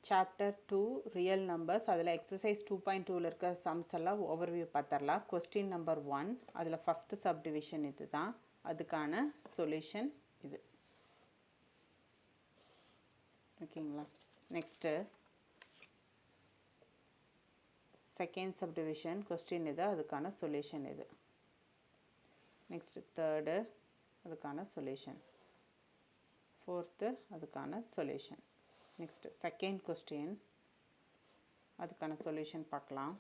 சாப்டர் 2 ரியல் நம்பர்ஸ், அதில் எக்ஸசைஸ் 2.2ல் இருக்க சம்ஸ் எல்லாம் ஓவர்வியூ பார்த்துடலாம். கொஸ்டின் நம்பர் 1, அதில் ஃபஸ்ட்டு சப்டிவிஷன் இது தான், அதுக்கான சொல்யூஷன் இது. ஓகேங்களா? நெக்ஸ்ட்டு செகண்ட் சப்டிவிஷன் கொஸ்டின் இது, அதுக்கான சொல்யூஷன் இது. நெக்ஸ்ட்டு தேர்டு, அதுக்கான சொல்யூஷன். ஃபோர்த்து, அதுக்கான சொல்யூஷன். நெக்ஸ்ட்டு செகண்ட் கொஸ்டின், அதுக்கான சொல்யூஷன் பார்க்கலாம்.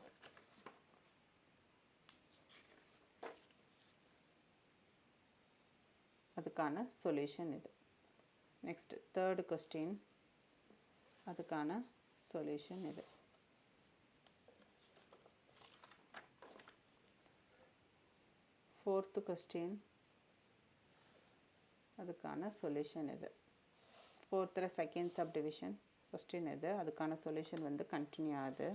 அதுக்கான சொல்யூஷன் இது. நெக்ஸ்ட்டு தேர்டு கொஸ்டின், அதுக்கான சொல்யூஷன் இது. ஃபோர்த்து கொஸ்டின், அதுக்கான சொல்யூஷன் இது. ஃபோர்த்தில் செகண்ட் சப்டிவிஷன் கொஸ்டின் இது, அதுக்கான சொல்யூஷன் வந்து கண்டினியூ ஆகுது.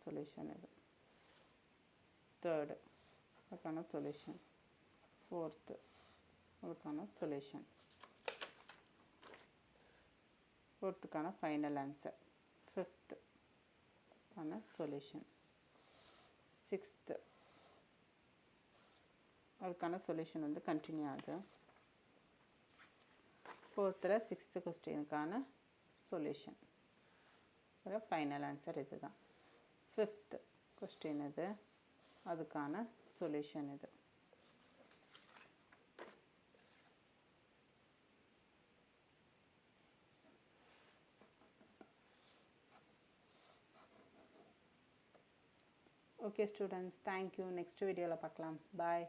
சொல்யூஷன் இது. தேர்டு, அதுக்கான சொல்யூஷன். ஃபோர்த்து, அதுக்கான சொல்யூஷன். ஃபோர்த்துக்கான ஃபைனல் ஆன்சர். ஃபிஃப்த்து ஆன சொல்யூஷன். சிக்ஸ்த்து, அதுக்கான சொல்யூஷன் வந்து கண்டினியூ ஆகுது. ஃபோர்த்தில் சிக்ஸ்த்து கொஸ்டினுக்கான சொல்யூஷன், ஃபைனல் ஆன்சர் இது தான். ஃபிஃப்த் கொஸ்டின் இது, அதுக்கான சொல்யூஷன் இது. Okay students, thank you. நெக்ஸ்ட் வீடியோவில் பார்க்கலாம். பாய்.